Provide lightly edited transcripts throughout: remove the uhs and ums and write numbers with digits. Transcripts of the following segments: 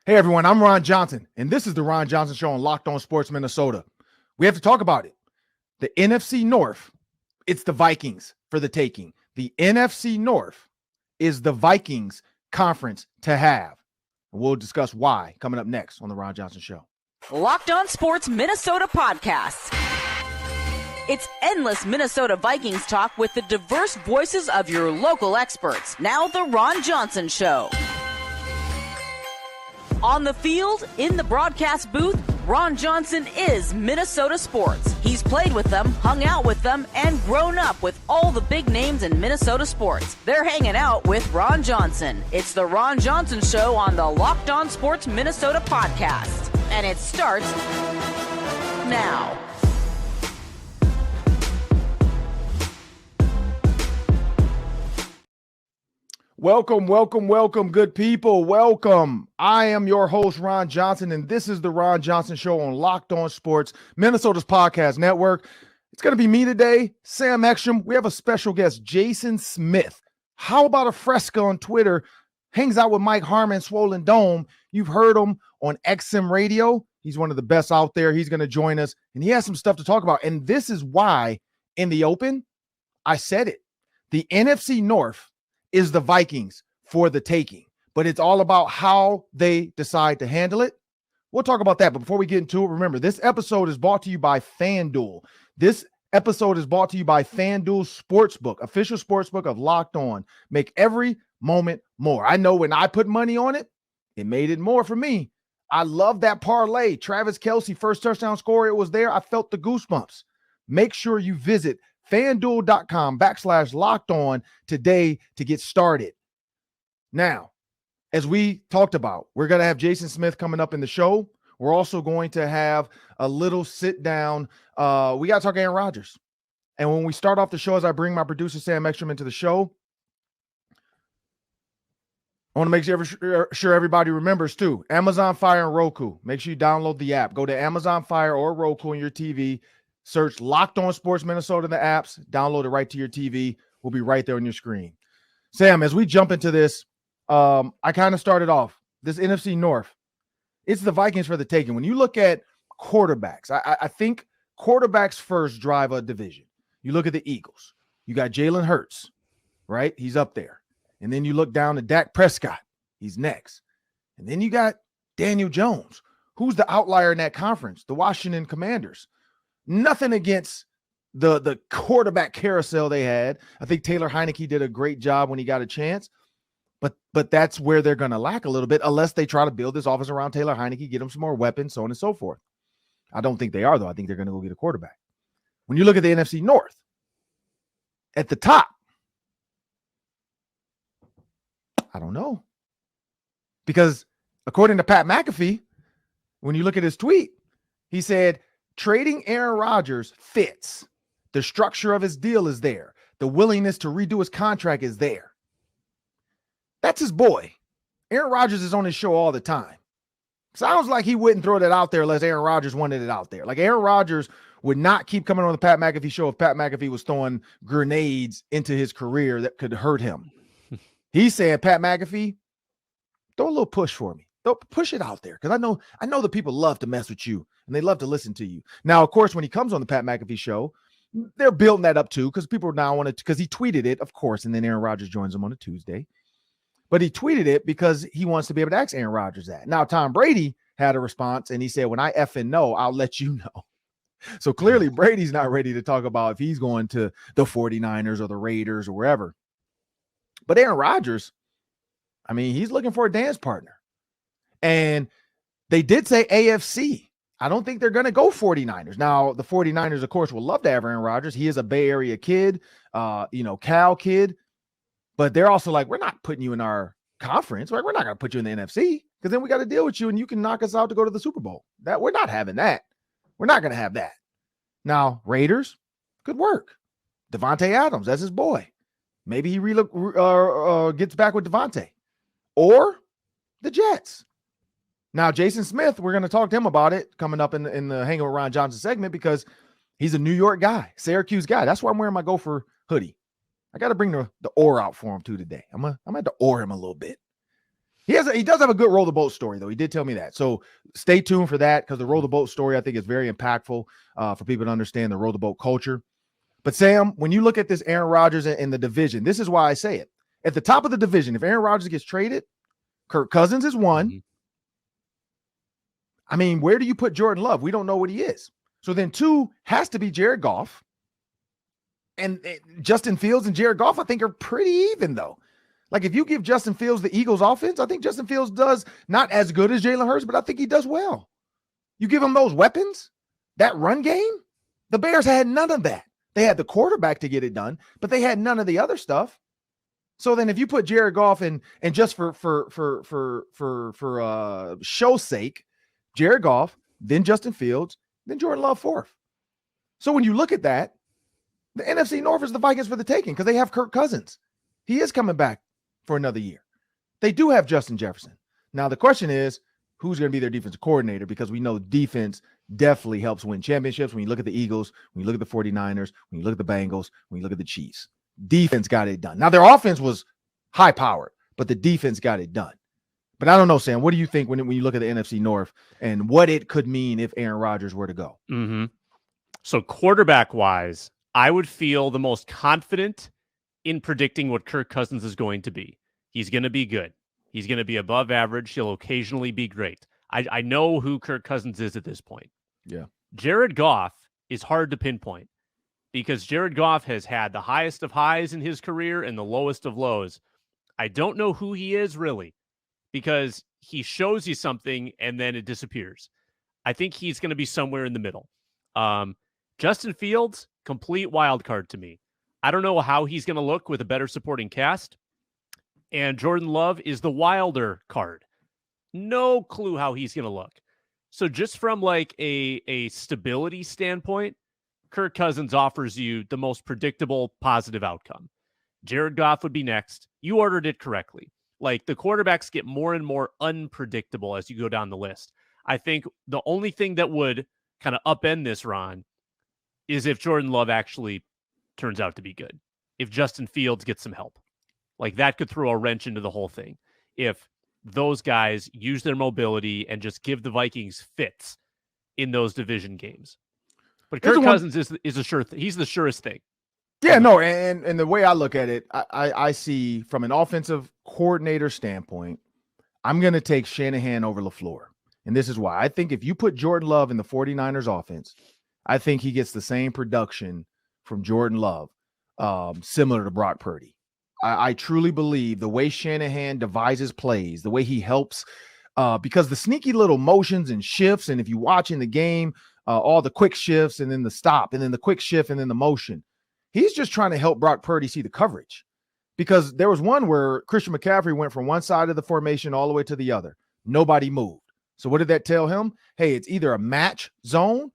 Hey everyone, I'm Ron Johnson, and this is the Ron Johnson Show on Locked On Sports Minnesota. We have to talk about it. The NFC North, it's the Vikings for the taking. The NFC North is the Vikings conference to have. We'll discuss why coming up next on the Ron Johnson Show. Locked On Sports Minnesota podcast. It's endless Minnesota Vikings talk with the diverse voices of your local experts. Now the Ron Johnson Show. On the field, in the broadcast booth, Ron Johnson is Minnesota sports. He's played with them, hung out with them, and grown up with all the big names in Minnesota sports. They're hanging out with Ron Johnson. It's the Ron Johnson Show on the Locked On Sports Minnesota podcast. And it starts now. Welcome, good people. Welcome. I am your host, Ron Johnson, and this is the Ron Johnson Show on Locked On Sports, Minnesota's podcast network. It's going to be me today, Sam Ekstrom. We have a special guest, Jason Smith. How about a Fresca on Twitter? Hangs out with Mike Harmon, Swollen Dome. You've heard him on XM Radio. He's one of the best out there. He's going to join us, and he has some stuff to talk about. And this is why, in the open, I said it. The NFC North is the Vikings for the taking, but it's all about how they decide to handle it. We'll talk about that, but before we get into it, remember, this episode is brought to you by FanDuel. This episode is brought to you by FanDuel Sportsbook, official sportsbook of Locked On. Make every moment more. I know when I put money on it, it made it more for me. I love that parlay. Travis Kelce, first touchdown scorer, it was there. I felt the goosebumps. Make sure you visit FanDuel.com/locked on today to get started. Now, as we talked about, we're going to have Jason Smith coming up in the show. We're also going to have a little sit down. We got to talk Aaron Rodgers. And when we start off the show, as I bring my producer, Sam Ekstrom, into the show, I want to make sure everybody remembers too, Amazon Fire and Roku. Make sure you download the app. Go to Amazon Fire or Roku on your TV. Search Locked On Sports Minnesota in the apps. Download it right to your TV. We'll be right there on your screen. Sam, as we jump into this, I kind of started off this NFC North. It's the Vikings for the taking. When you look at quarterbacks, I think quarterbacks first drive a division. You look at the Eagles. You got Jalen Hurts, right? He's up there. And then you look down to Dak Prescott. He's next. And then you got Daniel Jones. Who's the outlier in that conference? The Washington Commanders. Nothing against the quarterback carousel they had. I think Taylor Heineke did a great job when he got a chance, but that's where they're going to lack a little bit unless they try to build this offense around Taylor Heineke, get him some more weapons, so on and so forth. I don't think they are, though. I think they're going to go get a quarterback. When you look at the NFC North, at the top, I don't know. Because according to Pat McAfee, when you look at his tweet, he said, trading Aaron Rodgers fits. The structure of his deal is there. The willingness to redo his contract is there. That's his boy. Aaron Rodgers is on his show all the time. Sounds like he wouldn't throw that out there unless Aaron Rodgers wanted it out there. Like Aaron Rodgers would not keep coming on the Pat McAfee show if Pat McAfee was throwing grenades into his career that could hurt him. He said, Pat McAfee, throw a little push for me. Push it out there because I know the people love to mess with you and they love to listen to you. Now, of course, when he comes on the Pat McAfee show, they're building that up too because people now want to, because he tweeted it, of course, and then Aaron Rodgers joins him on a Tuesday. But he tweeted it because he wants to be able to ask Aaron Rodgers that. Now, Tom Brady had a response and he said, when I effing know, I'll let you know. So clearly Brady's not ready to talk about if he's going to the 49ers or the Raiders or wherever. But Aaron Rodgers, I mean, he's looking for a dance partner. And they did say AFC. I don't think they're going to go 49ers. Now, the 49ers, of course, will love to have Aaron Rodgers. He is a Bay Area kid, Cal kid. But they're also like, we're not putting you in our conference. Like, we're not going to put you in the NFC because then we got to deal with you and you can knock us out to go to the Super Bowl. That we're not having that. We're not going to have that. Now, Raiders, good work. Devontae Adams, that's his boy. Maybe he gets back with Devontae. Or the Jets. Now, Jason Smith, we're going to talk to him about it coming up in the Hanging with Ron Johnson segment because he's a New York guy, Syracuse guy. That's why I'm wearing my Gopher hoodie. I got to bring the oar out for him too today. I'm going to have to oar him a little bit. He does have a good roll the boat story, though. He did tell me that. So stay tuned for that, because the roll the boat story, I think, is very impactful for people to understand the roll the boat culture. But Sam, when you look at this Aaron Rodgers in the division, this is why I say it. At the top of the division, if Aaron Rodgers gets traded, Kirk Cousins is one. Mm-hmm. I mean, where do you put Jordan Love? We don't know what he is. So then 2 has to be Jared Goff. And Justin Fields and Jared Goff, I think, are pretty even, though. Like, if you give Justin Fields the Eagles offense, I think Justin Fields does not as good as Jalen Hurts, but I think he does well. You give him those weapons, that run game, the Bears had none of that. They had the quarterback to get it done, but they had none of the other stuff. So then if you put Jared Goff in, and just for show's sake, Jared Goff, then Justin Fields, then Jordan Love 4th. So when you look at that, the NFC North is the Vikings for the taking, because they have Kirk Cousins. He is coming back for another year. They do have Justin Jefferson. Now the question is, who's going to be their defensive coordinator? Because we know defense definitely helps win championships. When you look at the Eagles, when you look at the 49ers, when you look at the Bengals, when you look at the Chiefs, defense got it done. Now their offense was high powered, but the defense got it done. But I don't know, Sam, what do you think when you look at the NFC North and what it could mean if Aaron Rodgers were to go? Mm-hmm. So quarterback wise, I would feel the most confident in predicting what Kirk Cousins is going to be. He's going to be good. He's going to be above average. He'll occasionally be great. I know who Kirk Cousins is at this point. Yeah. Jared Goff is hard to pinpoint, because Jared Goff has had the highest of highs in his career and the lowest of lows. I don't know who he is really, because he shows you something and then it disappears. I think he's going to be somewhere in the middle. Justin Fields, complete wild card to me. I don't know how he's going to look with a better supporting cast. And Jordan Love is the wilder card. No clue how he's going to look. So just from like a stability standpoint, Kirk Cousins offers you the most predictable positive outcome. Jared Goff would be next. You ordered it correctly. Like, the quarterbacks get more and more unpredictable as you go down the list. I think the only thing that would kind of upend this, Ron, is if Jordan Love actually turns out to be good. If Justin Fields gets some help. Like, that could throw a wrench into the whole thing. If those guys use their mobility and just give the Vikings fits in those division games. But Kirk Cousins is a sure he's the surest thing. Yeah, no, and the way I look at it, I see from an offensive coordinator standpoint, I'm going to take Shanahan over LaFleur. And this is why. I think if you put Jordan Love in the 49ers offense, I think he gets the same production from Jordan Love, similar to Brock Purdy. I truly believe the way Shanahan devises plays, the way he helps, because the sneaky little motions and shifts, and if you watch in the game, all the quick shifts and then the stop and then the quick shift and then the motion, he's just trying to help Brock Purdy see the coverage. Because there was one where Christian McCaffrey went from one side of the formation all the way to the other. Nobody moved. So what did that tell him? Hey, it's either a match zone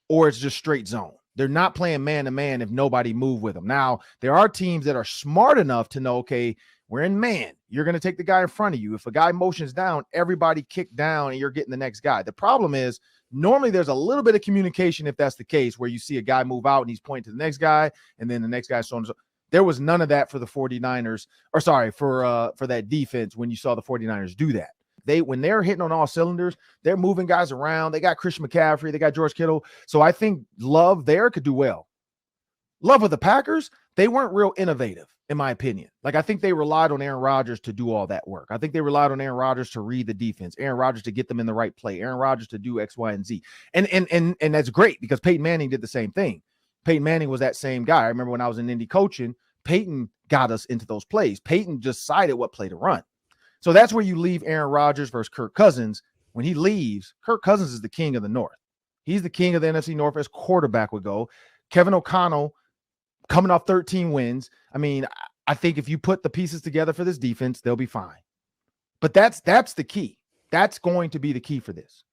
or it's just straight zone. They're not playing man-to-man if nobody moved with them. Now, there are teams that are smart enough to know, okay, we're in man. You're going to take the guy in front of you. If a guy motions down, everybody kick down and you're getting the next guy. The problem is normally there's a little bit of communication if that's the case, where you see a guy move out and he's pointing to the next guy and then the next guy so on and so. There was none of that for the 49ers, or sorry, for that defense when you saw the 49ers do that. When they're hitting on all cylinders, they're moving guys around. They got Christian McCaffrey. They got George Kittle. So I think Love there could do well. Love with the Packers, they weren't real innovative, in my opinion. Like, I think they relied on Aaron Rodgers to do all that work. I think they relied on Aaron Rodgers to read the defense, Aaron Rodgers to get them in the right play, Aaron Rodgers to do X, Y, and Z. And that's great because Peyton Manning did the same thing. Peyton Manning was that same guy. I remember when I was in Indy coaching, Peyton got us into those plays. Peyton just decided what play to run. So that's where you leave Aaron Rodgers versus Kirk Cousins. When he leaves, Kirk Cousins is the king of the North. He's the king of the NFC North as quarterback would go. Kevin O'Connell coming off 13 wins. I mean, I think if you put the pieces together for this defense, they'll be fine. But that's the key. That's going to be the key for this.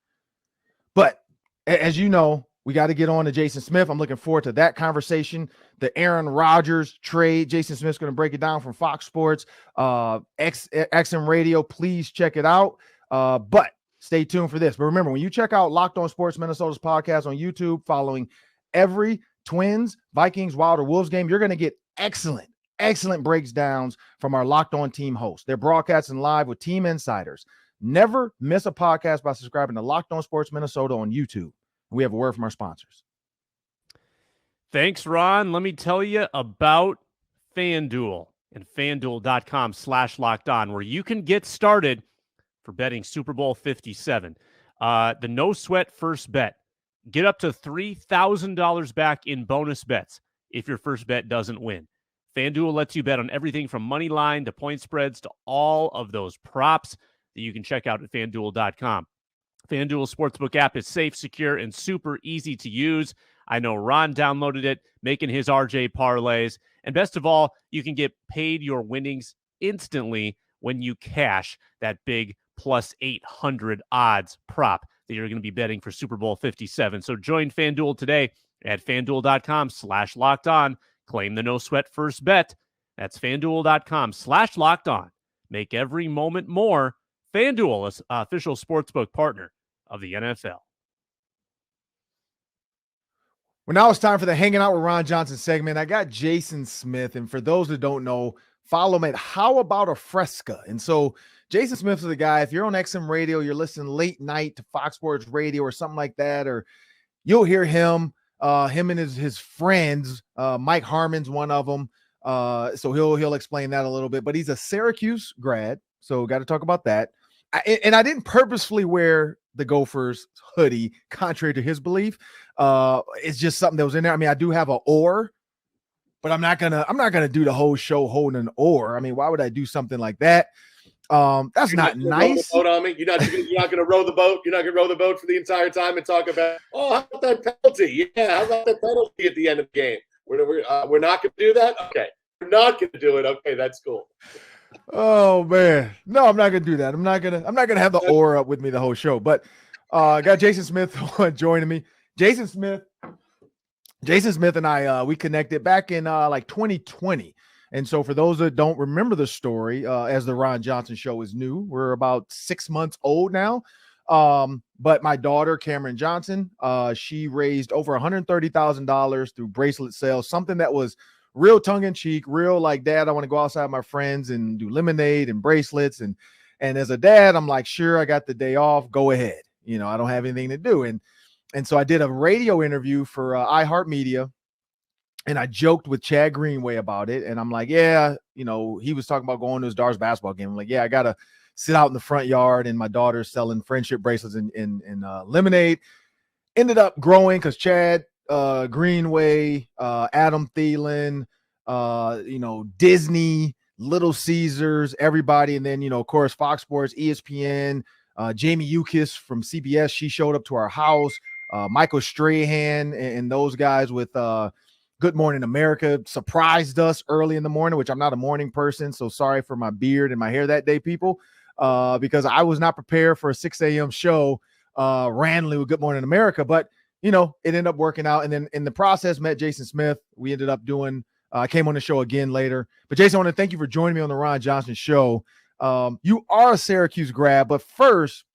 But as you know, we got to get on to Jason Smith. I'm looking forward to that conversation. The Aaron Rodgers trade. Jason Smith's going to break it down from Fox Sports, XM Radio. Please check it out. But stay tuned for this. But remember, when you check out Locked On Sports Minnesota's podcast on YouTube, following every Twins, Vikings, Wild, or Wolves game, you're going to get excellent excellent breakdowns from our Locked On team hosts. They're broadcasting live with team insiders. Never miss a podcast by subscribing to Locked On Sports Minnesota on YouTube. We have a word from our sponsors. Thanks, Ron. Let me tell you about FanDuel and FanDuel.com/lockedon, where you can get started for betting Super Bowl 57. The no sweat first bet. Get up to $3,000 back in bonus bets if your first bet doesn't win. FanDuel lets you bet on everything from money line to point spreads to all of those props that you can check out at FanDuel.com. FanDuel Sportsbook app is safe, secure, and super easy to use. I know Ron downloaded it, making his RJ parlays. And best of all, you can get paid your winnings instantly when you cash that big plus 800 odds prop that you're going to be betting for Super Bowl 57. So join FanDuel today at FanDuel.com/lockedon. Claim the no sweat first bet. That's FanDuel.com/lockedon. Make every moment more. FanDuel, official sportsbook partner of the NFL. Well, now it's time for the Hanging Out with Ron Johnson segment. I got Jason Smith, and for those that don't know, follow him at How About a Fresca. And so Jason Smith is the guy, if you're on XM radio, you're listening late night to Fox Sports Radio or something like that, or you'll hear him and his friends. Mike Harmon's one of them. So he'll explain that a little bit, but he's a Syracuse grad. So got to talk about that. And I didn't purposefully wear the Gophers hoodie, contrary to his belief. It's just something that was in there. I mean, I do have an oar, but I'm not gonna do the whole show holding an oar. I mean, why would I do something like that? That's not nice. Row the boat on me. You're not gonna row the boat. You're not gonna row the boat for the entire time and talk about, how about that penalty? Yeah, how about that penalty at the end of the game? We're not gonna do that. Okay, we're not gonna do it. Okay, that's cool. Oh man, no, I'm not gonna do that. I'm not gonna have the oar up with me the whole show. But got Jason Smith joining me. Jason Smith and I we connected back in like 2020. And so for those that don't remember the story, as the Ron Johnson show is new, we're about 6 months old now. But my daughter, Cameron Johnson, she raised over $130,000 through bracelet sales, something that was real tongue-in-cheek, real like, Dad, I want to go outside with my friends and do lemonade and bracelets. And as a dad, I'm like, sure, I got the day off. Go ahead. I don't have anything to do. And so I did a radio interview for iHeartMedia, and I joked with Chad Greenway about it. And I'm like, yeah, he was talking about going to his daughter's basketball game. I'm like, yeah, I got to sit out in the front yard, and my daughter's selling friendship bracelets and lemonade. Ended up growing because Chad Greenway, Adam Thielen, Disney, Little Caesars, everybody. And then, of course, Fox Sports, ESPN, Jamie Yukis from CBS. She showed up to our house. Michael Strahan and those guys with Good Morning America surprised us early in the morning, which I'm not a morning person. So sorry for my beard and my hair that day, people, because I was not prepared for a 6 a.m. show randomly with Good Morning America. But it ended up working out. And then in the process, met Jason Smith. We ended up doing, I came on the show again later. But Jason, I want to thank you for joining me on the Ron Johnson show. You are a Syracuse grad, but first,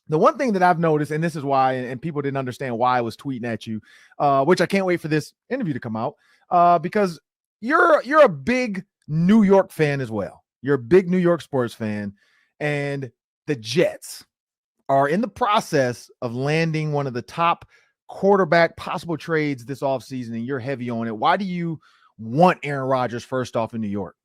the one thing that I've noticed, and this is why, and people didn't understand why I was tweeting at you, which I can't wait for this interview to come out, because you're a big New York fan as well. You're a big New York sports fan, and the Jets are in the process of landing one of the top quarterback possible trades this offseason, and you're heavy on it. Why do you want Aaron Rodgers first off in New York?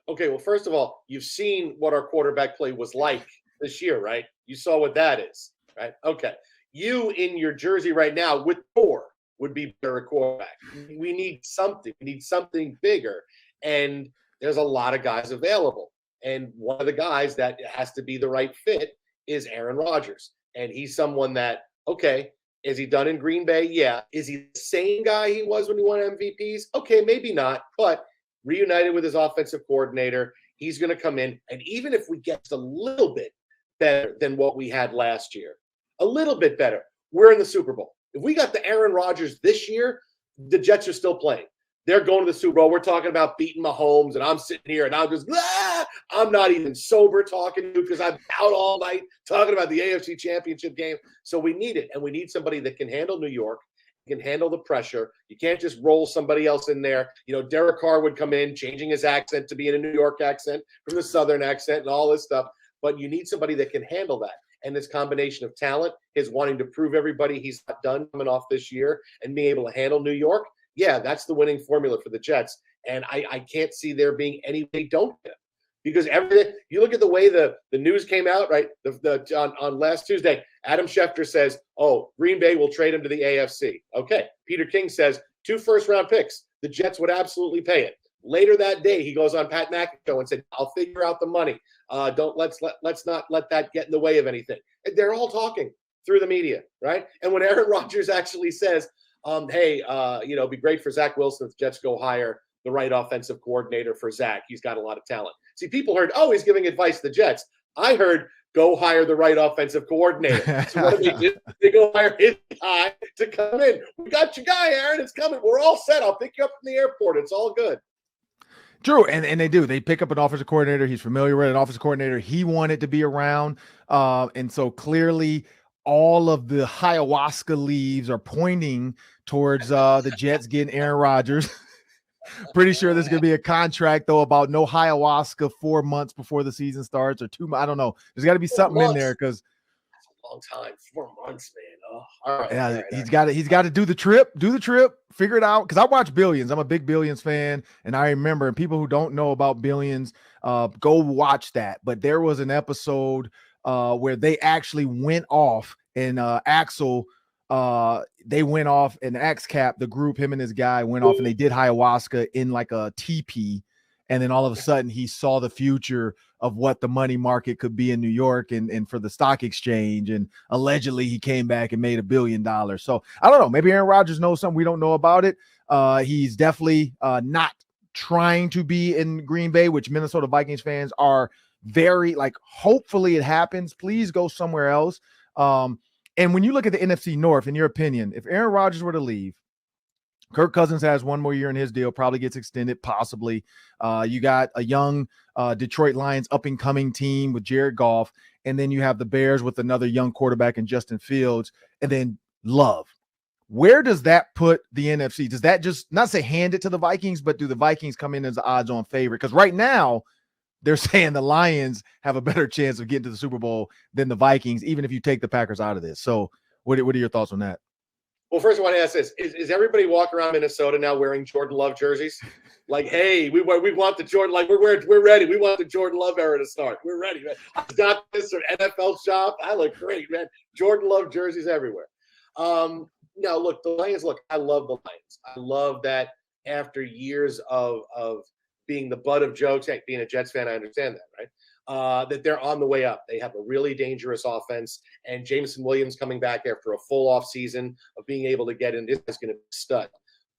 Okay, well, first of all, you've seen what our quarterback play was like this year, right? You saw what that is, right? Okay. You in your jersey right now with Thor would be better at quarterback. We need something. We need something bigger. And there's a lot of guys available. And one of the guys that has to be the right fit is Aaron Rodgers. And he's someone that, okay, is he done in Green Bay? Yeah. Is he the same guy he was when he won MVPs? Okay, maybe not. But reunited with his offensive coordinator, he's going to come in. And even if we get a little bit better than what we had last year, a little bit better, we're in the Super Bowl. If we got the Aaron Rodgers this year, the Jets are still playing. They're going to the Super Bowl. We're talking about beating Mahomes, and I'm sitting here and I'm just, I'm not even sober talking to you because I'm out all night talking about the AFC Championship game. So we need it, and we need somebody that can handle New York can handle the pressure. You can't just roll somebody else in there. Derek Carr would come in, changing his accent to being a New York accent from the Southern accent and all this stuff. But you need somebody that can handle that. And this combination of talent, his wanting to prove everybody he's not done coming off this year and being able to handle New York, yeah, that's the winning formula for the Jets. And I can't see there being any they don't get him. Because everything, you look at the way the news came out, right? On last Tuesday, Adam Schefter says, Green Bay will trade him to the AFC. Okay. Peter King says 2 first-round picks. The Jets would absolutely pay it. Later that day, he goes on Pat McAfee show and said, I'll figure out the money. Let's not let that get in the way of anything. They're all talking through the media, right? And when Aaron Rodgers actually says, it'd be great for Zach Wilson if the Jets go hire the right offensive coordinator for Zach. He's got a lot of talent. See, people heard, he's giving advice to the Jets. I heard, go hire the right offensive coordinator. So what do? They go hire his guy to come in. We got your guy, Aaron. It's coming. We're all set. I'll pick you up from the airport. It's all good. True, and they do. They pick up an offensive coordinator. He's familiar with an offensive coordinator. He wanted to be around. And so clearly all of the ayahuasca leaves are pointing towards the Jets getting Aaron Rodgers. Pretty sure there's going to be a contract, though, about no ayahuasca 4 months before the season starts or 2 months. I don't know. There's got to be something in there because that's a long time. 4 months, man. All right. Yeah, he's got to do the trip, figure it out. Because I watch Billions. I'm a big Billions fan, and I remember. And people who don't know about Billions, go watch that. But there was an episode where they actually went off, and Axel. They went off and X-Cap, the group, him and his guy went off and they did ayahuasca in like a teepee. And then all of a sudden he saw the future of what the money market could be in New York and for the stock exchange. And allegedly he came back and made $1 billion. So I don't know, maybe Aaron Rodgers knows something we don't know about it. He's definitely not trying to be in Green Bay, which Minnesota Vikings fans are very hopefully it happens. Please go somewhere else. And when you look at the NFC North, in your opinion, if Aaron Rodgers were to leave, Kirk Cousins has 1 more year in his deal, probably gets extended, possibly. You got a young Detroit Lions up-and-coming team with Jared Goff, and then you have the Bears with another young quarterback in Justin Fields, and then Love. Where does that put the NFC? Does that just, not say hand it to the Vikings, but do the Vikings come in as the odds-on favorite? Because right now, they're saying the Lions have a better chance of getting to the Super Bowl than the Vikings, even if you take the Packers out of this. So what are your thoughts on that? Well, first I want to ask this. Is everybody walking around Minnesota now wearing Jordan Love jerseys? Hey, we want the Jordan, we're ready. We want the Jordan Love era to start. We're ready, man. I got this or NFL shop. I look great, man. Jordan Love jerseys everywhere. Now, look, the Lions, I love the Lions. I love that after years of being the butt of jokes, being a Jets fan, I understand that, right? That they're on the way up. They have a really dangerous offense, and Jameson Williams coming back after a full off season of being able to get in, this is going to be stud.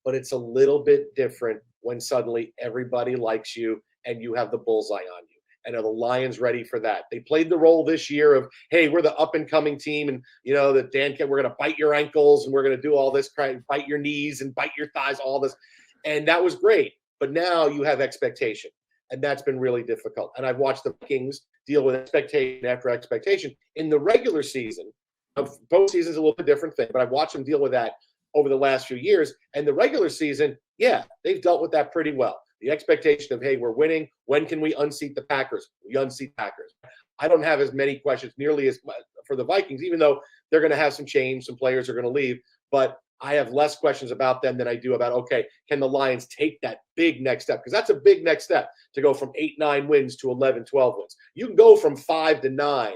But it's a little bit different when suddenly everybody likes you and you have the bullseye on you. And are the Lions ready for that? They played the role this year of, hey, we're the up-and-coming team, and that we're going to bite your ankles and we're going to do all this, bite your knees and bite your thighs, all this, and that was great. But now you have expectation, and that's been really difficult. And I've watched the Vikings deal with expectation after expectation. In the regular season, both seasons a little bit different thing, but I've watched them deal with that over the last few years. And the regular season, they've dealt with that pretty well. The expectation of, hey, we're winning. When can we unseat the Packers? We unseat Packers. I don't have as many questions nearly as for the Vikings, even though they're going to have some change, some players are going to leave. But I have less questions about them than I do about, okay, can the Lions take that big next step? Because that's a big next step to go from 8-9 wins to 11-12 wins. You can go from 5 to 9,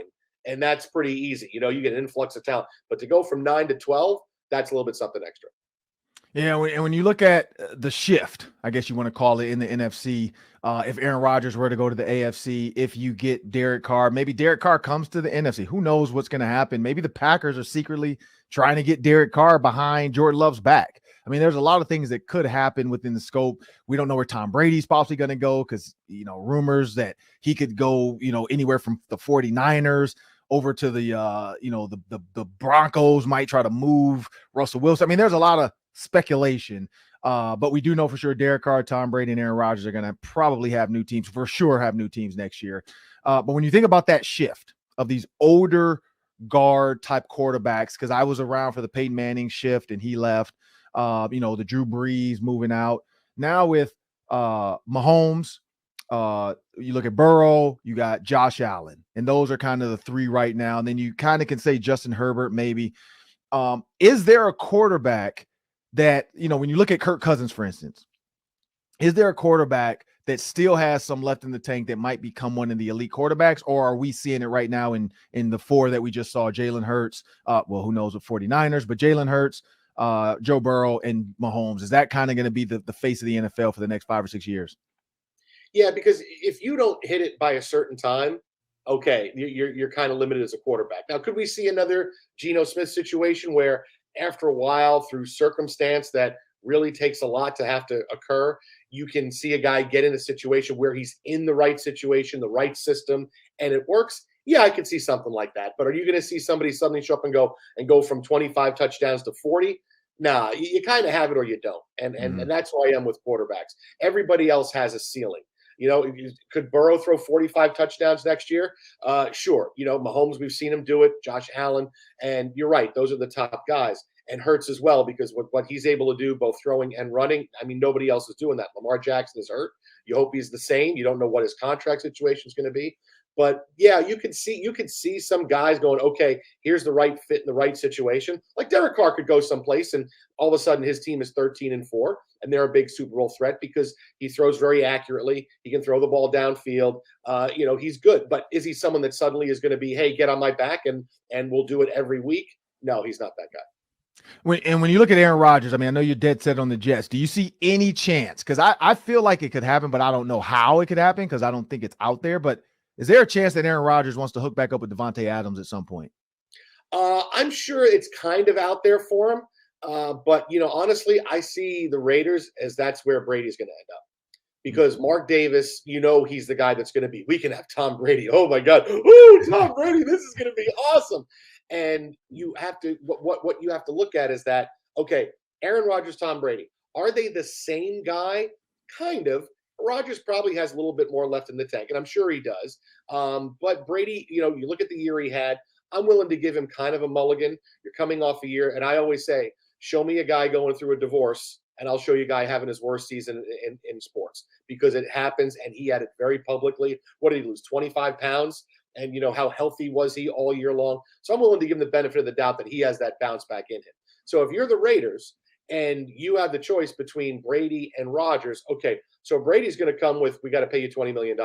and that's pretty easy. You get an influx of talent. But to go from 9 to 12, that's a little bit something extra. Yeah, and when you look at the shift, I guess you want to call it, in the NFC, if Aaron Rodgers were to go to the AFC, if you get Derek Carr, maybe Derek Carr comes to the NFC. Who knows what's going to happen? Maybe the Packers are secretly trying to get Derek Carr behind Jordan Love's back. I mean, there's a lot of things that could happen within the scope. We don't know where Tom Brady's possibly going to go because, rumors that he could go, anywhere from the 49ers over to the Broncos might try to move Russell Wilson. I mean, there's a lot of speculation, but we do know for sure Derek Carr, Tom Brady, and Aaron Rodgers are going to probably have new teams, for sure have new teams next year. But when you think about that shift of these older guard type quarterbacks, because I was around for the Peyton Manning shift and he left, The Drew Brees moving out. Now with Mahomes, you look at Burrow, you got Josh Allen, and those are kind of the three right now. And then you kind of can say Justin Herbert, maybe. Is there a quarterback that, when you look at Kirk Cousins, for instance, is there a quarterback that still has some left in the tank that might become one of the elite quarterbacks, or are we seeing it right now in the four that we just saw? Jalen Hurts, who knows with 49ers, but Jalen Hurts, Joe Burrow, and Mahomes. Is that kind of going to be the face of the NFL for the next 5 or 6 years? Yeah, because if you don't hit it by a certain time, okay, you're kind of limited as a quarterback. Now, could we see another Geno Smith situation where after a while, through circumstance that really takes a lot to have to occur, you can see a guy get in a situation where he's in the right situation, the right system, and it works? Yeah, I could see something like that. But are you going to see somebody suddenly show up and go from 25 touchdowns to 40? Nah, you kind of have it or you don't. And that's who I am with quarterbacks. Everybody else has a ceiling. Could Burrow throw 45 touchdowns next year? Sure. Mahomes, we've seen him do it, Josh Allen, and you're right. Those are the top guys. And Hurts as well, because what he's able to do, both throwing and running, I mean, nobody else is doing that. Lamar Jackson is hurt. You hope he's the same. You don't know what his contract situation is going to be. But yeah, you could see some guys going, okay, here's the right fit in the right situation. Like Derek Carr could go someplace and all of a sudden his team is 13-4 and they're a big Super Bowl threat because he throws very accurately. He can throw the ball downfield. He's good. But is he someone that suddenly is going to be, hey, get on my back and we'll do it every week? No, he's not that guy. When you look at Aaron Rodgers, I mean, I know you're dead set on the Jets. Do you see any chance? Because I feel like it could happen, but I don't know how it could happen because I don't think it's out there. But is there a chance that Aaron Rodgers wants to hook back up with Devontae Adams at some point? I'm sure it's kind of out there for him. But, honestly, I see the Raiders as that's where Brady's going to end up. Because Mark Davis, he's the guy that's going to be, we can have Tom Brady. Oh, my God. Ooh, Tom Brady, this is going to be awesome. And you have to, what you have to look at is that, okay, Aaron Rodgers, Tom Brady, are they the same guy? Kind of. Rodgers probably has a little bit more left in the tank, and I'm sure he does. But Brady, you look at the year he had, I'm willing to give him kind of a mulligan. You're coming off a year, and I always say, show me a guy going through a divorce, and I'll show you a guy having his worst season in sports because it happens, and he had it very publicly. What did he lose, 25 pounds? And how healthy was he all year long? So I'm willing to give him the benefit of the doubt that he has that bounce back in him. So if you're the Raiders and you have the choice between Brady and Rodgers, okay, so Brady's going to come with, we got to pay you $20 million.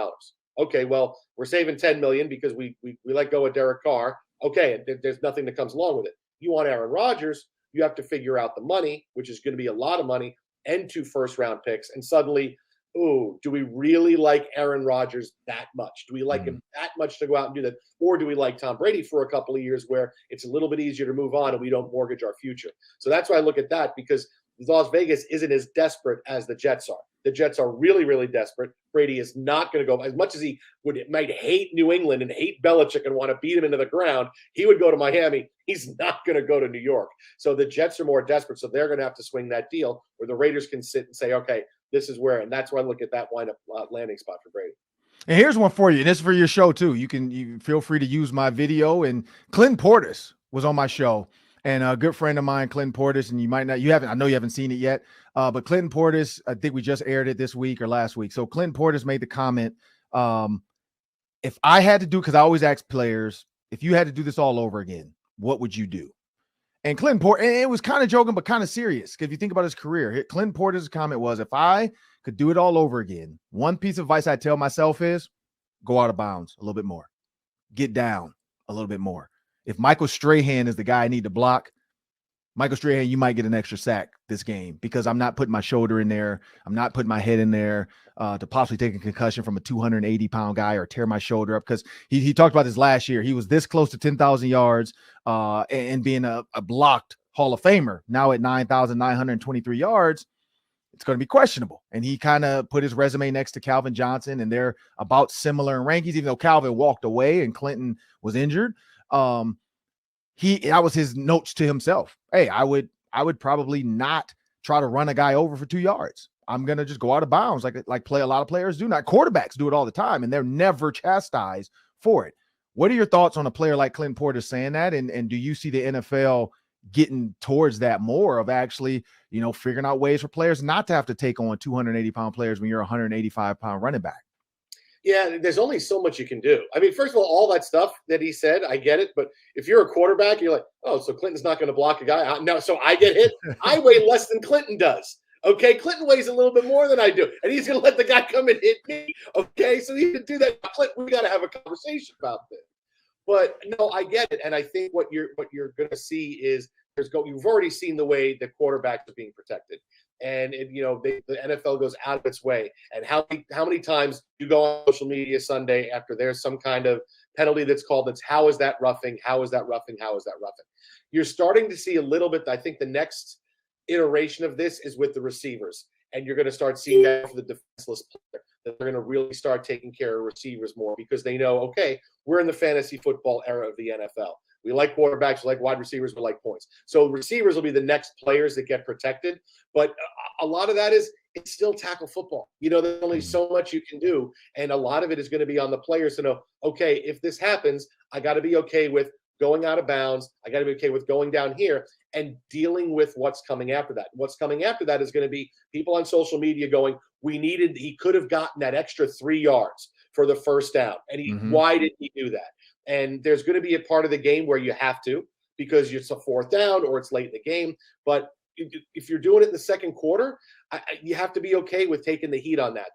Okay, well, we're saving $10 million because we let go of Derek Carr. Okay, there's nothing that comes along with it. You want Aaron Rodgers, you have to figure out the money, which is going to be a lot of money, and 2 first-round picks. And suddenly, do we really like Aaron Rodgers that much? Do we like him that much to go out and do that? Or do we like Tom Brady for a couple of years where it's a little bit easier to move on and we don't mortgage our future? So that's why I look at that, because Las Vegas isn't as desperate as the Jets are. The Jets are really, really desperate. Brady is not going to go, as much as he might hate New England and hate Belichick and want to beat him into the ground, he would go to Miami. He's not going to go to New York. So the Jets are more desperate, so they're going to have to swing that deal where the Raiders can sit and say, okay, this is where, and that's why I look at that landing spot for Brady. And here's one for you, and this is for your show too. You feel free to use my video. And Clinton Portis was on my show, and a good friend of mine, Clinton Portis, and I know you haven't seen it yet, but Clinton Portis, I think we just aired it this week or last week. So Clinton Portis made the comment, if I had to do, because I always ask players, if you had to do this all over again, what would you do? And Clinton Portis, and it was kind of joking, but kind of serious. Because if you think about his career, Clinton Portis' comment was, if I could do it all over again, one piece of advice I tell myself is go out of bounds a little bit more, get down a little bit more. If Michael Strahan is the guy I need to block, Michael Strahan, you might get an extra sack this game because I'm not putting my shoulder in there. I'm not putting my head in there to possibly take a concussion from a 280-pound guy or tear my shoulder up, because he talked about this last year. He was this close to 10,000 yards and being a blocked Hall of Famer. Now at 9,923 yards, it's going to be questionable. And he kind of put his resume next to Calvin Johnson, and they're about similar in rankings, even though Calvin walked away and Clinton was injured. That was his notes to himself. Hey, I would probably not try to run a guy over for 2 yards. I'm going to just go out of bounds like play a lot of players do. Not quarterbacks do it all the time, and they're never chastised for it. What are your thoughts on a player like Clinton Portis saying that? And do you see the NFL getting towards that more of actually, figuring out ways for players not to have to take on 280-pound players when you're a 185-pound running back. Yeah, there's only so much you can do. I mean, first of all that stuff that he said, I get it. But if you're a quarterback, you're like, oh, so Clinton's not going to block a guy. No, so I get hit. I weigh less than Clinton does. Okay, Clinton weighs a little bit more than I do, and he's going to let the guy come and hit me. Okay, so he can do that. Clinton, we got to have a conversation about this. But no, I get it, and I think what you're going to see is you've already seen the way the quarterbacks are being protected. And the NFL goes out of its way. And how many times you go on social media Sunday after there's some kind of penalty that's called? It's how is that roughing? How is that roughing? How is that roughing? You're starting to see a little bit. I think the next iteration of this is with the receivers, and you're going to start seeing that for the defenseless player. That they're going to really start taking care of receivers more because they know, okay, we're in the fantasy football era of the NFL. We like quarterbacks, we like wide receivers, we like points. So receivers will be the next players that get protected. But a lot of that it's still tackle football. There's only so much you can do. And a lot of it is going to be on the players to know, okay, if this happens, I got to be okay with going out of bounds. I got to be okay with going down here and dealing with what's coming after that. What's coming after that is going to be people on social media going, he could have gotten that extra 3 yards for the first down. And why didn't he do that? And there's going to be a part of the game where you have to, because it's a 4th down or it's late in the game. But if you're doing it in the second quarter, you have to be okay with taking the heat on that.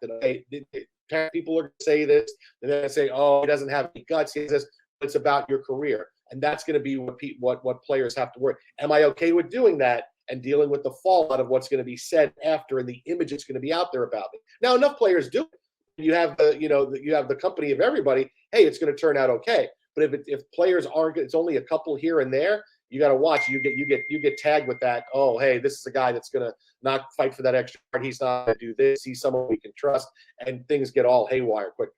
People are going to say this, and then they say, oh, he doesn't have any guts. He says, it's about your career. And that's going to be what players have to worry. Am I okay with doing that and dealing with the fallout of what's going to be said after and the image that's going to be out there about me? Now, enough players do it. You have the company of everybody. Hey, it's going to turn out okay. But if players aren't, it's only a couple here and there. You got to watch. You get tagged with that. Oh, hey, this is a guy that's going to not fight for that extra part. He's not going to do this. He's someone we can trust, and things get all haywire quick.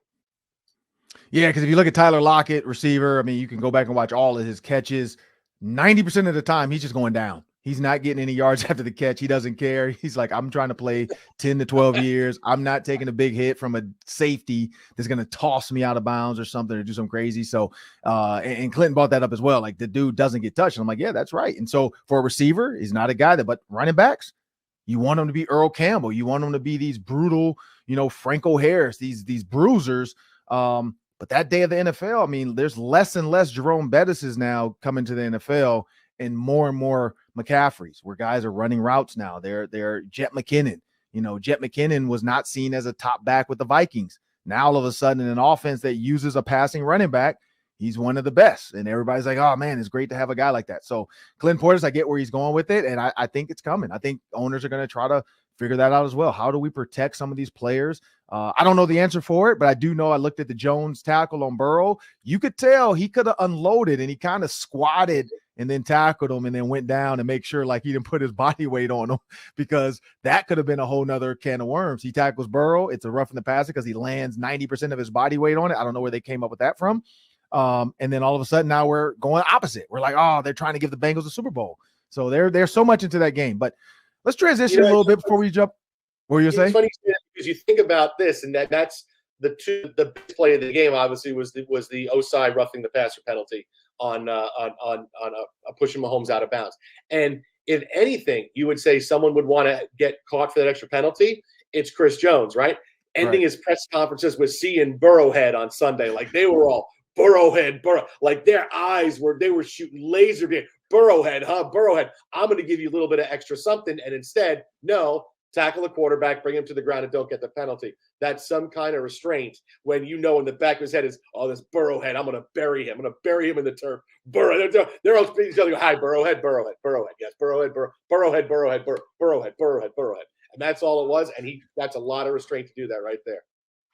Yeah, because if you look at Tyler Lockett, receiver, I mean, you can go back and watch all of his catches. 90% of the time, he's just going down. He's not getting any yards after the catch. He doesn't care. He's like, I'm trying to play 10 to 12 years. I'm not taking a big hit from a safety that's going to toss me out of bounds or something or do something crazy. So, and Clinton brought that up as well. Like, the dude doesn't get touched. And I'm like, yeah, that's right. And so for a receiver, he's not a guy but running backs, you want him to be Earl Campbell. You want him to be these brutal, Franco Harris, these bruisers. But that day of the NFL, I mean, there's less and less Jerome Bettis's now coming to the NFL and more McCaffreys, where guys are running routes now. They're Jet McKinnon. Jet McKinnon was not seen as a top back with the Vikings. Now, all of a sudden, in an offense that uses a passing running back, he's one of the best. And everybody's like, oh, man, it's great to have a guy like that. So Clinton Portis, I get where he's going with it, and I think it's coming. I think owners are going to try to figure that out as well. How do we protect some of these players? I don't know the answer for it, but I do know I looked at the Jones tackle on Burrow. You could tell he could have unloaded, and he kind of squatted and then tackled him and then went down and make sure like he didn't put his body weight on him, because that could have been a whole nother can of worms. He tackles Burrow. It's a roughing the passer because he lands 90% of his body weight on it. I don't know where they came up with that from. And then all of a sudden now we're going opposite. We're like, oh, they're trying to give the Bengals a Super Bowl. So they're so much into that game. But let's transition a little bit before we jump. What were you saying? It's funny because you think about this, and that's the big play of the game. Obviously, was the Osai roughing the passer penalty on pushing Mahomes out of bounds. And if anything, you would say someone would want to get caught for that extra penalty. It's Chris Jones, right? Ending his press conferences with seeing Burrowhead on Sunday, like they were all Burrowhead, like their eyes were shooting laser beam. Burrowhead, huh? Burrowhead. I'm going to give you a little bit of extra something, and instead, no. Tackle the quarterback, bring him to the ground, and don't get the penalty. That's some kind of restraint when in the back of his head is, oh, this Burrowhead, I'm going to bury him. I'm going to bury him in the turf. They're all speaking to each other. Hi, Burrowhead. Yes, Burrowhead. And that's all it was. And that's a lot of restraint to do that right there.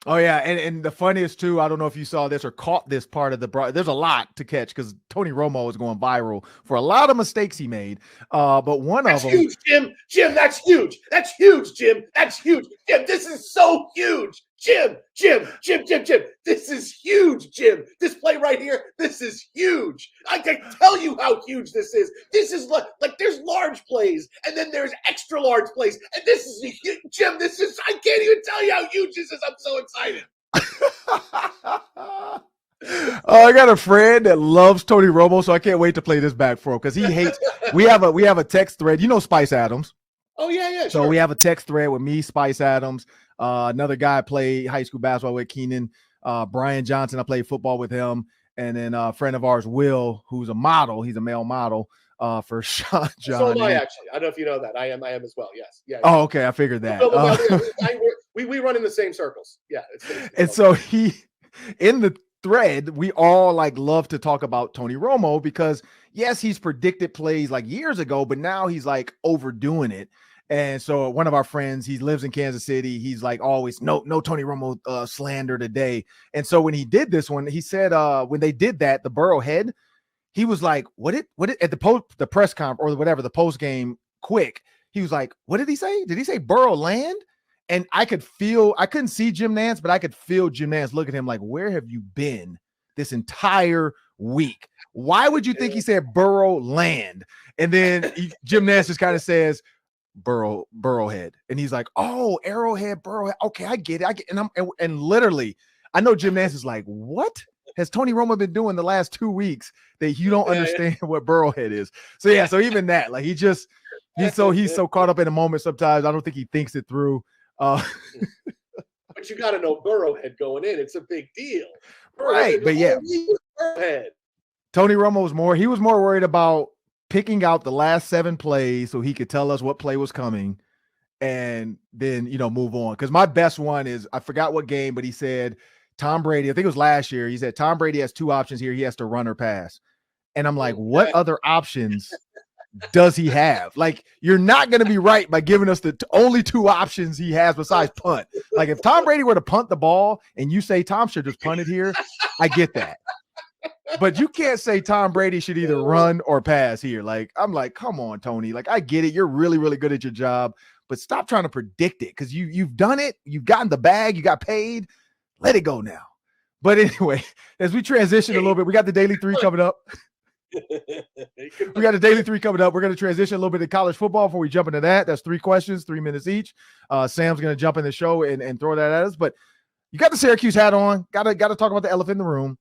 Oh, yeah. And the funniest, too, I don't know if you saw this or caught this part of there's a lot to catch because Tony Romo is going viral for a lot of mistakes he made. But one of them. That's huge, Jim. Jim, that's huge. That's huge, Jim. That's huge. Jim, this is so huge. Jim. This is huge, Jim. This play right here, this is huge. I can tell you how huge this is. This is like there's large plays, and then there's extra large plays. And this is huge. Jim, I can't even tell you how huge this is. I'm so excited. Oh, I got a friend that loves Tony Romo, so I can't wait to play this back for him because he hates we have a text thread. You know Spice Adams. Oh yeah, So sure. we have a text thread with me, Spice Adams, another guy I played high school basketball with, Keenan, Brian Johnson. I played football with him, and then a friend of ours, Will, who's a model. He's a male model for Sean John. So am I, actually. I don't know if you know that. I am as well. Yes. Yeah. Oh, okay. I figured that. We run in the same circles. Yeah. And so he, in the thread, we all like love to talk about Tony Romo because yes, he's predicted plays like years ago, but now he's like overdoing it. And so one of our friends, he lives in Kansas City. He's like always, no Tony Romo slander today. And so when he did this one, he said when they did that, the Burrow head, he was like, what it at the press conference or whatever, the post game quick. He was like, what did he say? Did he say Burrow land? And I couldn't see Jim Nance, but I could feel Jim Nance look at him like, where have you been this entire week? Why would you think he said Burrow land? And then Jim Nance just kind of says Burrowhead. And he's like, oh, Arrowhead, Burrowhead. Okay, I get it. And literally, I know Jim Nance is like, what has Tony Romo been doing the last 2 weeks that you don't understand what Burrowhead is? So yeah, so even that, like he's so caught up in the moment sometimes. I don't think he thinks it through. But you got to know Burrowhead going in. It's a big deal. Right, but yeah. Burrowhead. Tony Romo was more worried about picking out the last 7 plays so he could tell us what play was coming and then, move on. Because my best one is, I forgot what game, but he said Tom Brady, I think it was last year, he said Tom Brady has 2 options here. He has to run or pass. And I'm like, what other options does he have? Like, you're not going to be right by giving us the only 2 options he has besides punt. Like, if Tom Brady were to punt the ball and you say Tom should just punt it here, I get that. But you can't say Tom Brady should either run or pass here. Like, I'm like, come on, Tony. Like, I get it. You're really, really good at your job, but stop trying to predict it because you've done it. You've gotten the bag. You got paid. Let it go now. But anyway, as we transition a little bit, we got the Daily 3 coming up. We got a Daily 3 coming up. We're going to transition a little bit to college football before we jump into that. That's 3 questions, 3 minutes each. Sam's going to jump in the show and throw that at us. But you got the Syracuse hat on. Got to talk about the elephant in the room.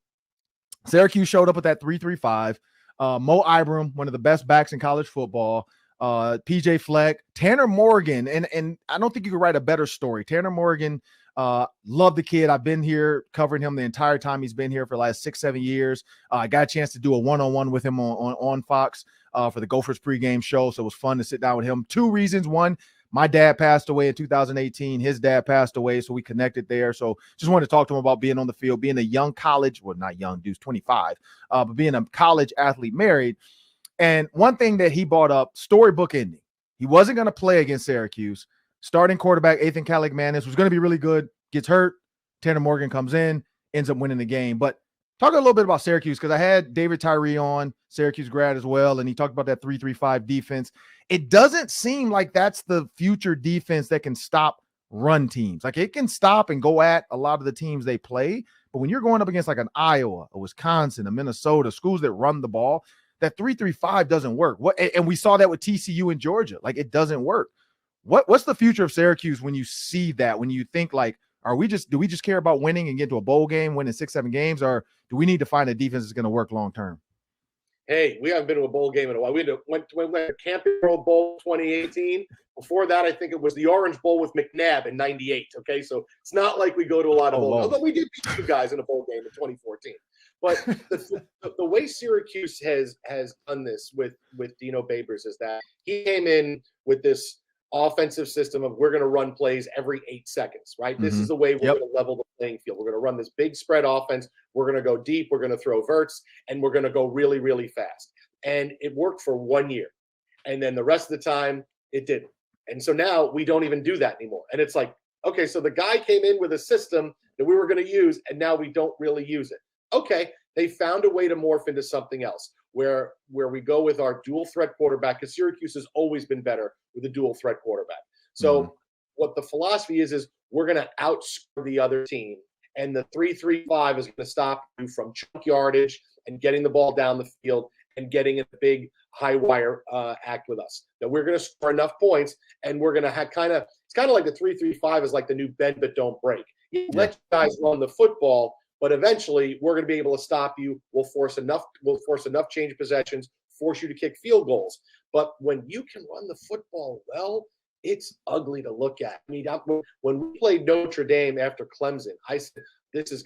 Syracuse showed up with that 3-3-5. Mo Ibram, one of the best backs in college football. PJ Fleck, Tanner Morgan, and I don't think you could write a better story. Tanner Morgan, love the kid. I've been here covering him the entire time he's been here for the last 6-7 years. I got a chance to do a one-on-one with him on Fox for the Gophers pregame show, so it was fun to sit down with him. 2 reasons. One, my dad passed away in 2018. His dad passed away, so we connected there. So just wanted to talk to him about being on the field, being a young college, well, not young, dude's 25, but being a college athlete married. And one thing that he brought up, storybook ending. He wasn't going to play against Syracuse. Starting quarterback, Ethan Caligmanis, was going to be really good, gets hurt. Tanner Morgan comes in, ends up winning the game. But talk a little bit about Syracuse, because I had David Tyree on, Syracuse grad as well, and he talked about that 3-3-5 defense. It doesn't seem like that's the future defense that can stop run teams. Like, it can stop and go at a lot of the teams they play, but when you're going up against like an Iowa, a Wisconsin, a Minnesota, schools that run the ball, that 3-3-5 doesn't work. And we saw that with TCU in Georgia. Like, it doesn't work. What's the future of Syracuse when you see that, when you think like, do we just care about winning and get to a bowl game, winning 6-7 games, or do we need to find a defense that's going to work long term? Hey, we haven't been to a bowl game in a while. We went to Camping World Bowl 2018. Before that, I think it was the Orange Bowl with McNabb in '98. Okay, so it's not like we go to a lot of bowls. Although we did beat you guys in a bowl game in 2014. But the way Syracuse has done this with Dino Babers is that he came in with this offensive system of, we're going to run plays every 8 seconds, right? Mm-hmm. This is the way we're going to level the playing field. We're going to run this big spread offense. We're going to go deep. We're going to throw verts, and we're going to go really, really fast. And it worked for 1 year. And then the rest of the time, it didn't. And so now we don't even do that anymore. And it's like, okay, so the guy came in with a system that we were going to use, and now we don't really use it. Okay, they found a way to morph into something else where we go with our dual threat quarterback, because Syracuse has always been better with a dual threat quarterback. So what the philosophy is we're going to outscore the other team, and the 3-3-5 is going to stop you from chunk yardage and getting the ball down the field and getting a big high wire act with us. That we're going to score enough points, and we're going to have it's kind of like the 3-3-5 is like the new bend but don't break. You let you guys run the football, but eventually we're going to be able to stop you. We'll force enough change possessions, force you to kick field goals. But when you can run the football well, it's ugly to look at. I mean, when we played Notre Dame after Clemson, I said, this is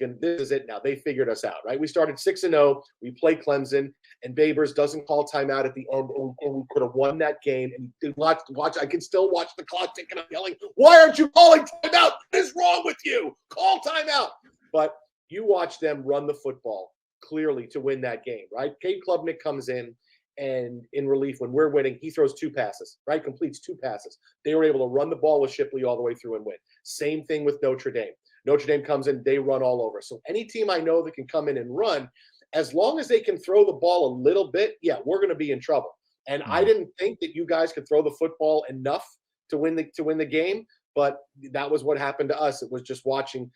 it now. They figured us out, right? We started 6-0. We played Clemson, and Babers doesn't call timeout at the end, and we could have won that game. And watch. I can still watch the clock ticking. I'm yelling, "Why aren't you calling timeout? What is wrong with you? Call timeout!" But you watch them run the football clearly to win that game, right? Cade Klubnik comes in, and in relief, when we're winning, he throws 2 passes, right? Completes 2 passes. They were able to run the ball with Shipley all the way through and win. Same thing with Notre Dame. Notre Dame comes in, they run all over. So any team I know that can come in and run, as long as they can throw the ball a little bit, yeah, we're going to be in trouble. And I didn't think that you guys could throw the football enough to win the game, but that was what happened to us. It was just watching,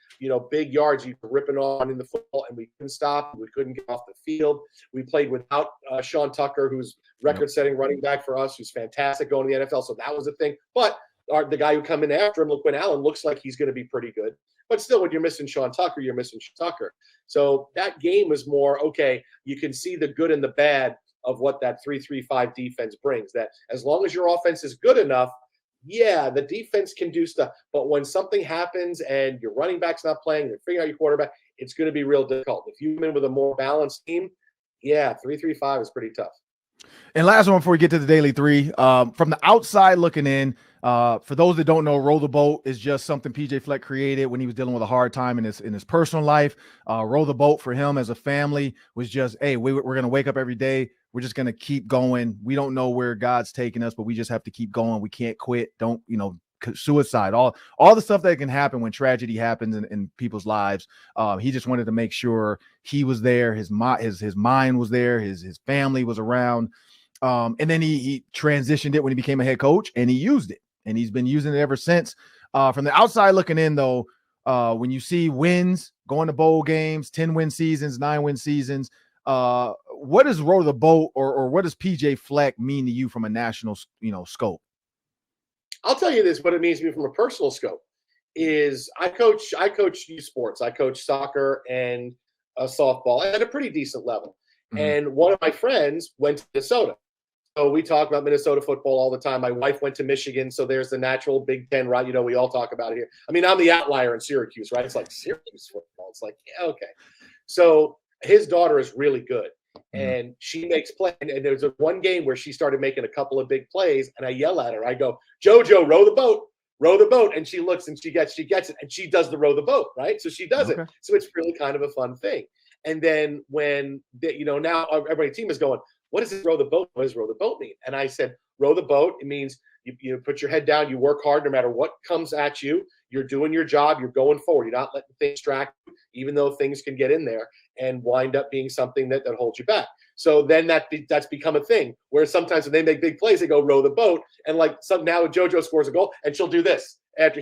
big yards, you ripping on in the football, and we couldn't stop. We couldn't get off the field. We played without Sean Tucker, who's record-setting running back for us, who's fantastic going to the NFL. So that was a thing. But the guy who come in after him, LaQuinn Allen, looks like he's going to be pretty good. But still, when you're missing Sean Tucker, you're missing Sean Tucker. So that game was more, okay, you can see the good and the bad of what that 3-3-5 defense brings. That as long as your offense is good enough, yeah, the defense can do stuff. But when something happens and your running back's not playing, they're figuring out your quarterback, it's going to be real difficult. If you come in with a more balanced team, yeah, 3-3-5 is pretty tough. And last one before we get to the Daily 3, from the outside looking in, for those that don't know, roll the boat is just something PJ Fleck created when he was dealing with a hard time in his personal life. Roll the boat for him as a family was just, hey, we're going to wake up every day. We're just going to keep going. We don't know where God's taking us, but we just have to keep going. We can't quit. Don't, suicide, all the stuff that can happen when tragedy happens in people's lives. He just wanted to make sure he was there. His mind was there. His family was around. And then he transitioned it when he became a head coach, and he used it, and he's been using it ever since. From the outside looking in, though, when you see wins, going to bowl games, 10-win seasons, 9-win seasons, what does roll the boat or what does PJ Fleck mean to you from a national, scope? I'll tell you this, what it means to me from a personal scope is I coach youth sports. I coach soccer and softball at a pretty decent level. Mm-hmm. And one of my friends went to Minnesota. So we talk about Minnesota football all the time. My wife went to Michigan, so there's the natural Big Ten, right? We all talk about it here. I mean, I'm the outlier in Syracuse, right? It's like Syracuse football. It's like, yeah, okay. So his daughter is really good, and she makes play. And there's one game where she started making a couple of big plays, and I yell at her. I go, "JoJo, row the boat." And she looks and she gets it, and she does the row the boat, right? So she does it. So it's really kind of a fun thing. And then when now everybody's team is going, what does this row the boat? What does row the boat mean? And I said, row the boat. It means you put your head down, you work hard no matter what comes at you. You're doing your job. You're going forward. You're not letting things distract you, even though things can get in there and wind up being something that holds you back. So then that's become a thing where sometimes when they make big plays, they go row the boat. And now JoJo scores a goal and she'll do this after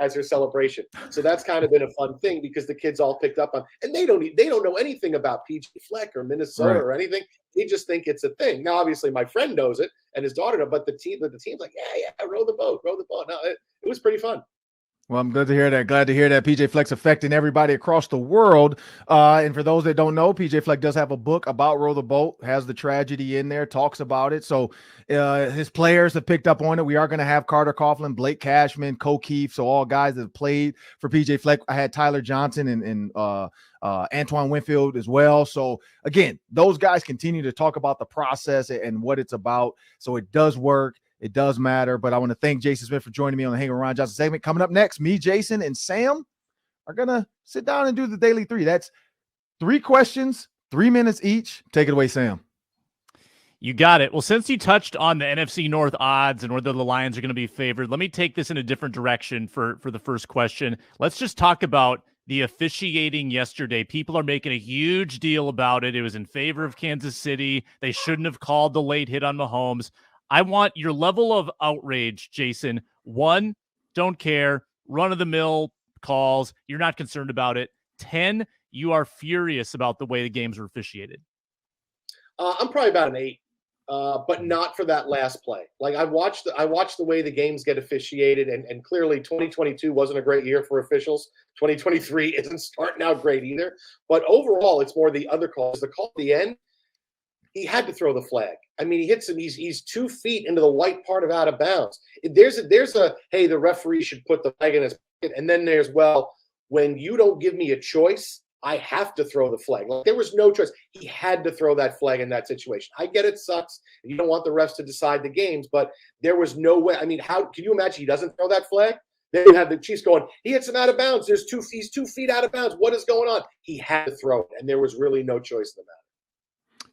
as her celebration. So that's kind of been a fun thing because the kids all picked up on, and they don't know anything about PJ Fleck or Minnesota or anything. They just think it's a thing. Now, obviously, my friend knows it and his daughter knows, but the team's like, yeah, row the boat. No, it was pretty fun. Well, I'm glad to hear that. Glad to hear that PJ Fleck's affecting everybody across the world. And for those that don't know, PJ Fleck does have a book about row the boat, has the tragedy in there, talks about it. So his players have picked up on it. We are going to have Carter Coughlin, Blake Cashman, Keefe, so all guys that have played for PJ Fleck. I had Tyler Johnson and Antoine Winfield as well. So again, those guys continue to talk about the process and what it's about. So it does work. It does matter, but I want to thank Jason Smith for joining me on the Hang with Ron Johnson segment. Coming up next, me, Jason, and Sam are going to sit down and do the Daily 3. That's 3 questions, 3 minutes each. Take it away, Sam. You got it. Well, since you touched on the NFC North odds and whether the Lions are going to be favored, let me take this in a different direction for the first question. Let's just talk about the officiating yesterday. People are making a huge deal about it. It was in favor of Kansas City. They shouldn't have called the late hit on Mahomes. I want your level of outrage, Jason. 1, don't care. Run-of-the-mill calls. You're not concerned about it. 10, you are furious about the way the games were officiated. I'm probably about an 8, but not for that last play. Like I watched the way the games get officiated, and clearly 2022 wasn't a great year for officials. 2023 isn't starting out great either. But overall, it's more the other calls. The call at the end, he had to throw the flag. I mean, he hits him. He's 2 feet into the white part of out of bounds. There's a hey, the referee should put the flag in his pocket. And then there's, well, when you don't give me a choice, I have to throw the flag. Like, there was no choice. He had to throw that flag in that situation. I get it sucks. You don't want the refs to decide the games, but there was no way. I mean, how can you imagine he doesn't throw that flag? Then you have the Chiefs going, he hits him out of bounds. He's 2 feet out of bounds. What is going on? He had to throw it, and there was really no choice in the matter.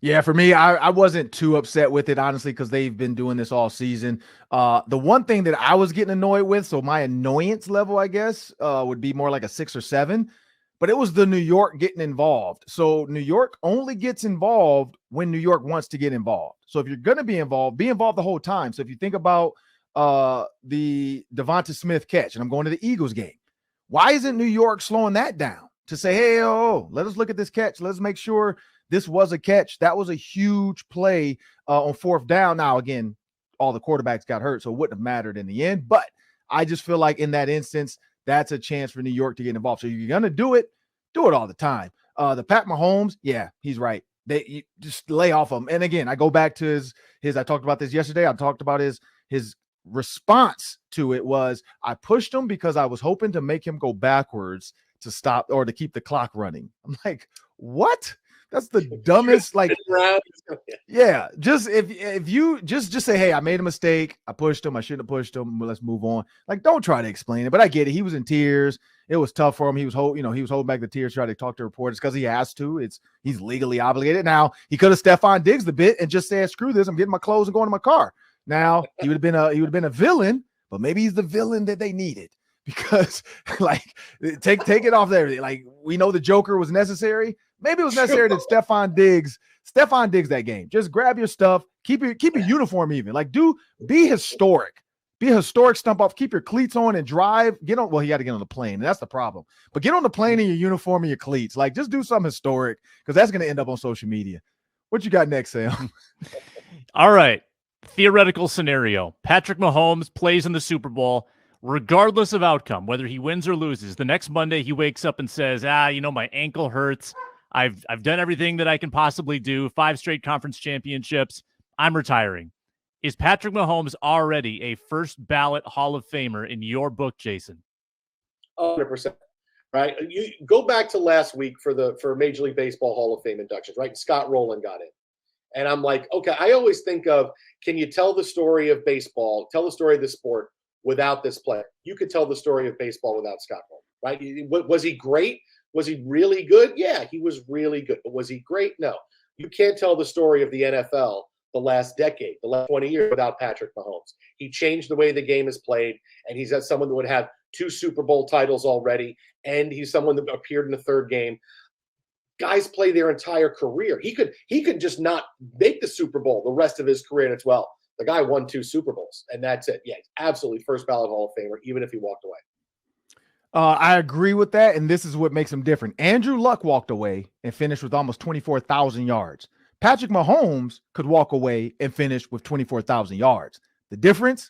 Yeah, for me, I wasn't too upset with it, honestly, because they've been doing this all season. The one thing that I was getting annoyed with, so my annoyance level, I guess, would be more like a 6 or 7, but it was the New York getting involved. So New York only gets involved when New York wants to get involved. So if you're going to be involved the whole time. So if you think about the Devonta Smith catch, and I'm going to the Eagles game, why isn't New York slowing that down to say, hey, let us look at this catch. Let's make sure this was a catch. That was a huge play on 4th down. Now, again, all the quarterbacks got hurt, so it wouldn't have mattered in the end. But I just feel like in that instance, that's a chance for New York to get involved. So you're going to do it all the time. The Pat Mahomes, yeah, he's right. You just lay off him. And again, I go back to his I talked about this yesterday. I talked about his response to it was, I pushed him because I was hoping to make him go backwards to stop or to keep the clock running. I'm like, what? That's the dumbest, like, yeah, just if you just say, hey, I made a mistake. I pushed him. I shouldn't have pushed him. Well, let's move on. Like, don't try to explain it, but I get it. He was in tears. It was tough for him. He was holding back the tears, trying to talk to reporters because he has to. He's legally obligated. Now, he could have Stephon Diggs the bit and just said, screw this. I'm getting my clothes and going to my car. Now, he would have been a villain, but maybe he's the villain that they needed. Because, like, take it off there. Like, we know the Joker was necessary. Maybe it was necessary that Stephon Diggs that game. Just grab your stuff, keep your uniform even. Like, be historic. Be a historic stump off. Keep your cleats on and drive. He got to get on the plane, and that's the problem. But get on the plane in your uniform and your cleats. Like, just do something historic, because that's going to end up on social media. What you got next, Sam? All right. Theoretical scenario. Patrick Mahomes plays in the Super Bowl. Regardless of outcome, whether he wins or loses, the next Monday he wakes up and says, my ankle hurts. I've done everything that I can possibly do. 5 straight conference championships. I'm retiring. Is Patrick Mahomes already a first ballot Hall of Famer in your book, Jason? 100%. Right. You go back to last week for Major League Baseball Hall of Fame inductions, right? Scott Rowland got in. And I'm like, okay, I always think of, can you tell the story of baseball, tell the story of the sport without this player? You could tell the story of baseball without Scott Rowland, right? Was he great? Was he really good? Yeah, he was really good. But was he great? No. You can't tell the story of the NFL the last decade, the last 20 years without Patrick Mahomes. He changed the way the game is played, and he's someone that would have 2 Super Bowl titles already, and he's someone that appeared in the 3rd game. Guys play their entire career. He could just not make the Super Bowl the rest of his career, and it's, well, the guy won 2 Super Bowls, and that's it. Yeah, absolutely first ballot Hall of Famer, even if he walked away. I agree with that, and this is what makes him different. Andrew Luck walked away and finished with almost 24,000 yards. Patrick Mahomes could walk away and finish with 24,000 yards. The difference,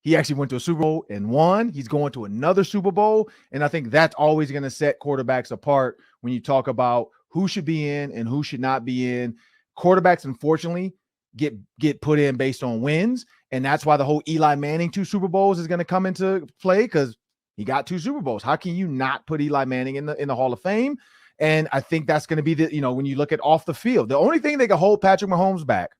he actually went to a Super Bowl and won. He's going to another Super Bowl, and I think that's always going to set quarterbacks apart when you talk about who should be in and who should not be in. Quarterbacks, unfortunately, get put in based on wins, and that's why the whole Eli Manning 2 Super Bowls is going to come into play, because he got 2 Super Bowls. How can you not put Eli Manning in the Hall of Fame? And I think that's going to be when you look at off the field, the only thing that can hold Patrick Mahomes back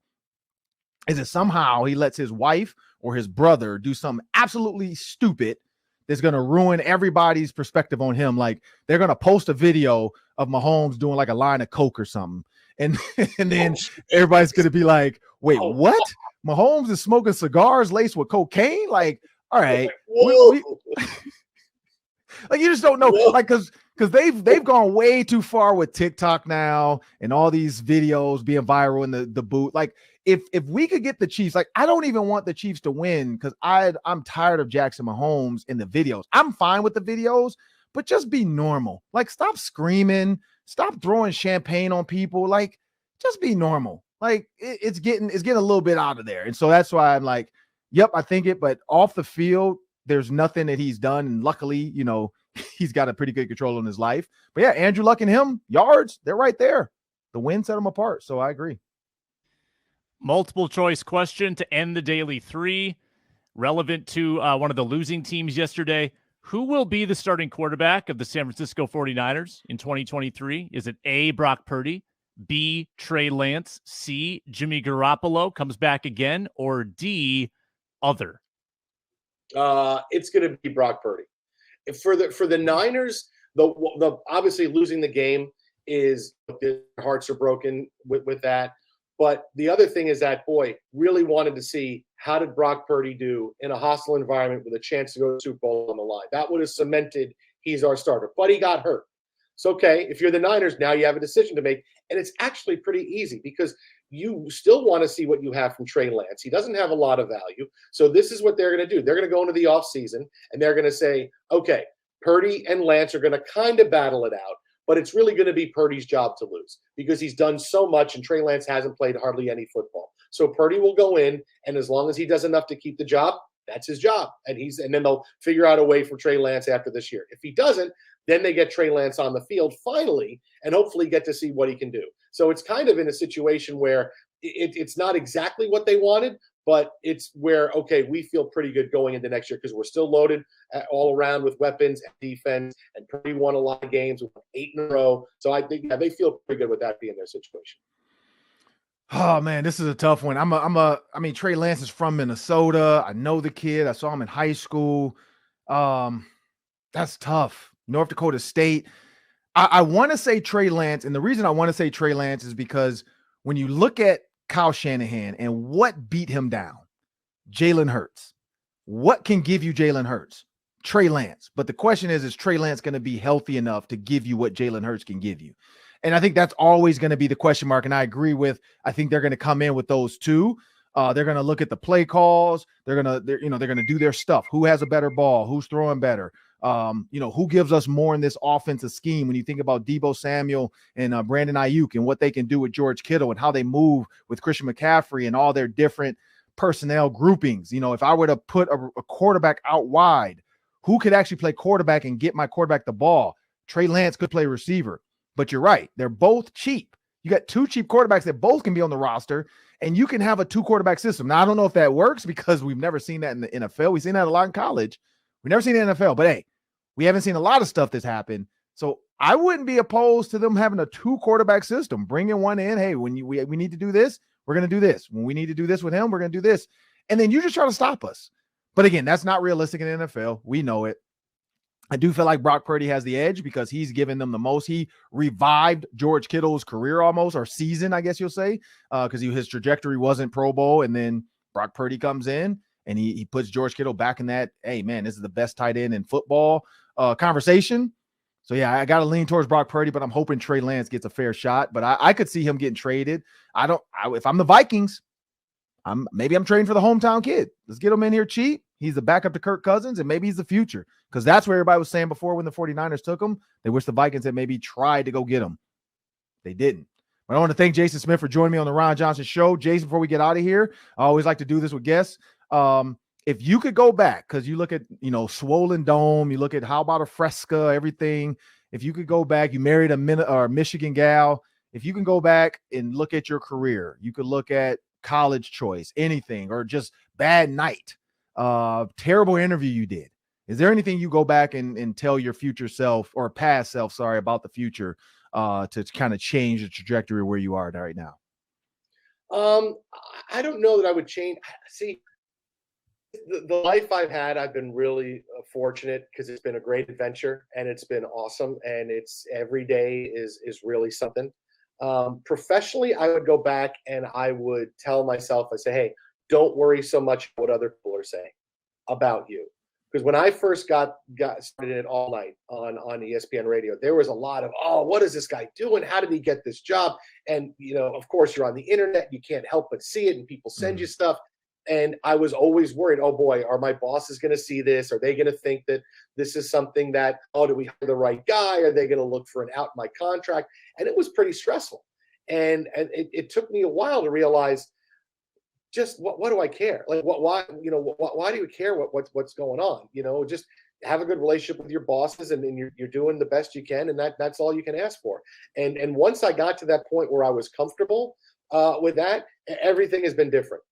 is that somehow he lets his wife or his brother do something absolutely stupid that's going to ruin everybody's perspective on him. Like, they're going to post a video of Mahomes doing like a line of coke or something. And then everybody's going to be like, wait, what? Mahomes is smoking cigars laced with cocaine? Like, all right. Like, you just don't know. Like, because they've gone way too far with TikTok now and all these videos being viral in the booth. Like, if we could get the Chiefs, like, I don't even want the Chiefs to win, because I'm tired of Jackson Mahomes in the videos. I'm fine with the videos, but just be normal. Like, stop screaming, stop throwing champagne on people. Like, just be normal. Like, it's getting a little bit out of there. And so that's why I'm like, yep, I think it, but off the field, there's nothing that he's done. And luckily, he's got a pretty good control in his life. But yeah, Andrew Luck and him, yards, they're right there. The win set them apart. So I agree. Multiple choice question to end the daily 3, relevant to one of the losing teams yesterday. Who will be the starting quarterback of the San Francisco 49ers in 2023? Is it A, Brock Purdy, B, Trey Lance, C, Jimmy Garoppolo comes back again, or D, other? It's going to be Brock Purdy. For the Niners, the obviously losing the game is their hearts are broken with that. But the other thing is that, boy, really wanted to see how did Brock Purdy do in a hostile environment with a chance to go to the Super Bowl on the line. That would have cemented he's our starter. But he got hurt. It's okay. If you're the Niners, now you have a decision to make. And it's actually pretty easy because you still want to see what you have from Trey Lance. He doesn't have a lot of value. So this is what they're going to do. They're going to go into the offseason and they're going to say, okay, Purdy and Lance are going to kind of battle it out. But it's really going to be Purdy's job to lose because he's done so much and Trey Lance hasn't played hardly any football. So Purdy will go in, and as long as he does enough to keep the job, that's his job. And then they'll figure out a way for Trey Lance after this year. If he doesn't, then they get Trey Lance on the field finally and hopefully get to see what he can do. So it's kind of in a situation where it's not exactly what they wanted, but it's where, okay, we feel pretty good going into next year because we're still loaded all around with weapons and defense, and Purdy won a lot of games, 8 in a row. So I think they feel pretty good with that being their situation. Oh man, this is a tough one. I mean, Trey Lance is from Minnesota. I know the kid. I saw him in high school. That's tough. North Dakota State. I want to say Trey Lance, and the reason I want to say Trey Lance is because when you look at Kyle Shanahan and what beat him down, Jalen Hurts. What can give you Jalen Hurts? Trey Lance. But the question is Trey Lance going to be healthy enough to give you what Jalen Hurts can give you? And I think that's always going to be the question mark. And I agree I think they're going to come in with those two. They're going to look at the play calls. They're going to do their stuff. Who has a better ball? Who's throwing better? Who gives us more in this offensive scheme when you think about Deebo Samuel and Brandon Ayuk and what they can do with George Kittle and how they move with Christian McCaffrey and all their different personnel groupings. If I were to put a quarterback out wide, who could actually play quarterback and get my quarterback the ball? Trey Lance could play receiver. But you're right. They're both cheap. You got 2 cheap quarterbacks that both can be on the roster, and you can have a 2-quarterback system. Now, I don't know if that works because we've never seen that in the NFL. We've seen that a lot in college. We've never seen it in the NFL. But, hey, we haven't seen a lot of stuff that's happened. So I wouldn't be opposed to them having a 2-quarterback system, bringing one in. Hey, when we need to do this, we're going to do this. When we need to do this with him, we're going to do this. And then you just try to stop us. But, again, that's not realistic in the NFL. We know it. I do feel like Brock Purdy has the edge because he's given them the most. He revived George Kittle's career almost, or season, I guess you'll say, because his trajectory wasn't Pro Bowl. And then Brock Purdy comes in and he puts George Kittle back in that, hey, man, this is the best tight end in football conversation. So, yeah, I got to lean towards Brock Purdy, but I'm hoping Trey Lance gets a fair shot. But I could see him getting traded. If I'm the Vikings, maybe I'm trading for the hometown kid. Let's get him in here cheap. He's the backup to Kirk Cousins, and maybe he's the future. Because that's what everybody was saying before when the 49ers took him. They wish the Vikings had maybe tried to go get him. They didn't. But I want to thank Jason Smith for joining me on the Ron Johnson Show. Jason, before we get out of here, I always like to do this with guests. If you could go back, because you look at, Swollen Dome, you look at how about a Fresca, everything. If you could go back, you married a Michigan gal. If you can go back and look at your career, you could look at college choice, anything, or just bad night. Terrible interview you did. Is there anything you go back and tell your future self or past self, about the future to kind of change the trajectory where you are right now? I don't know that I would change. See, the life I've had, I've been really fortunate because it's been a great adventure and it's been awesome. And it's every day is really something. Professionally, I would go back and I would tell myself, I say, hey, don't worry so much what other people are saying about you. Because when I first got started it all night on ESPN radio, there was a lot of, what is this guy doing? How did he get this job? And, of course, you're on the internet. You can't help but see it, and people send you stuff. And I was always worried, oh, boy, are my bosses going to see this? Are they going to think that this is something that, do we have the right guy? Are they going to look for an out in my contract? And it was pretty stressful. And it took me a while to realize, just what do I care? Like why do you care what's going on? Just have a good relationship with your bosses and you're doing the best you can. And that's all you can ask for. And once I got to that point where I was comfortable, with that, everything has been different.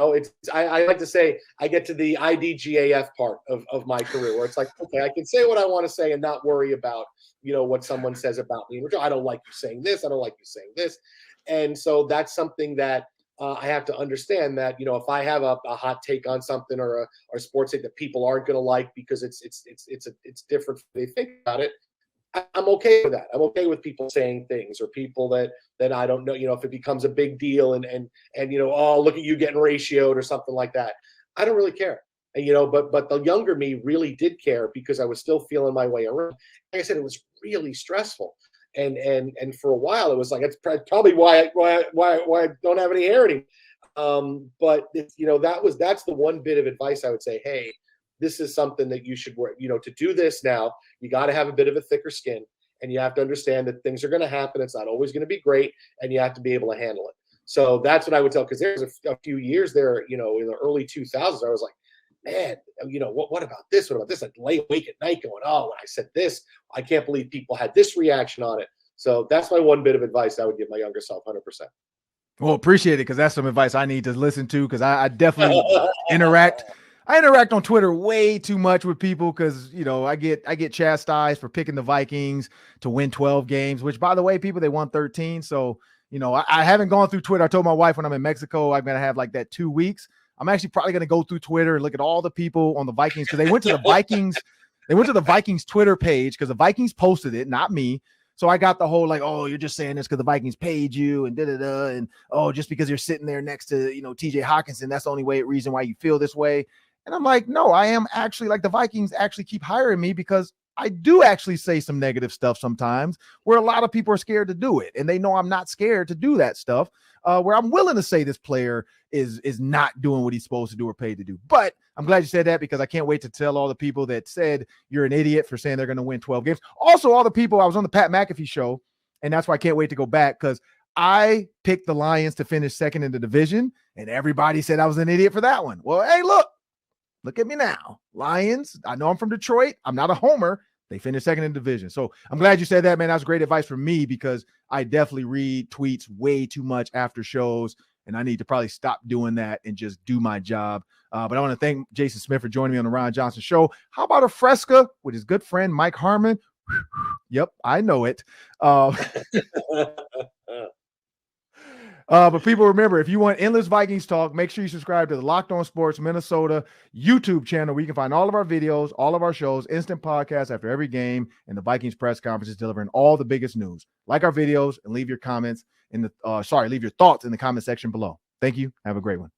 Oh, I like to say I get to the IDGAF part of my career where it's like, okay, I can say what I want to say and not worry about, what someone says about me. Which I don't like you saying this. I don't like you saying this. And so that's something that I have to understand that, if I have a hot take on something or a sports take that people aren't going to like because it's different, they think about it. I'm okay with that. I'm okay with people saying things or people that I don't know, if it becomes a big deal and oh, look at you getting ratioed or something like that. I don't really care. And, but the younger me really did care because I was still feeling my way around. Like I said, it was really stressful. And for a while it was like, it's probably why I don't have any hair anymore. But that's the one bit of advice I would say, hey, this is something that you should work, to do this now, you got to have a bit of a thicker skin and you have to understand that things are going to happen. It's not always going to be great and you have to be able to handle it. So that's what I would tell, because there's a few years there, in the early 2000s, I was like, man, what about this? What about this? I'd lay awake at night going, oh, when I said this, I can't believe people had this reaction on it. So that's my one bit of advice I would give my younger self, 100%. Well, appreciate it, because that's some advice I need to listen to, because I definitely interact. I interact on Twitter way too much with people because, I get chastised for picking the Vikings to win 12 games, which, by the way, people, they won 13. So, I haven't gone through Twitter. I told my wife when I'm in Mexico, I'm going to have like that 2 weeks. I'm actually probably going to go through Twitter and look at all the people on the Vikings, because they went to the Vikings. They went to the Vikings Twitter page because the Vikings posted it, not me. So I got the whole like, oh, you're just saying this because the Vikings paid you and da-da-da. And, oh, just because you're sitting there next to, TJ Hawkinson, that's the only reason why you feel this way. And I'm like, no, I am actually like, the Vikings actually keep hiring me because I do actually say some negative stuff sometimes where a lot of people are scared to do it. And they know I'm not scared to do that stuff where I'm willing to say this player is not doing what he's supposed to do or paid to do. But I'm glad you said that, because I can't wait to tell all the people that said you're an idiot for saying they're going to win 12 games. Also, all the people, I was on the Pat McAfee show, and that's why I can't wait to go back, because I picked the Lions to finish second in the division, and everybody said I was an idiot for that one. Well, hey, look at me now. Lions, I know I'm from Detroit. I'm not a homer. They finished second in the division. So I'm glad you said that, man. That's great advice for me, because I definitely read tweets way too much after shows, and I need to probably stop doing that and just do my job. But I want to thank Jason Smith for joining me on the Ron Johnson Show. How about a Fresca with his good friend Mike Harmon? Yep, I know it. But people, remember, if you want endless Vikings talk, make sure you subscribe to the Locked On Sports Minnesota YouTube channel, where you can find all of our videos, all of our shows, instant podcasts after every game, and the Vikings press conferences delivering all the biggest news. Like our videos and leave your comments leave your thoughts in the comment section below. Thank you. Have a great one.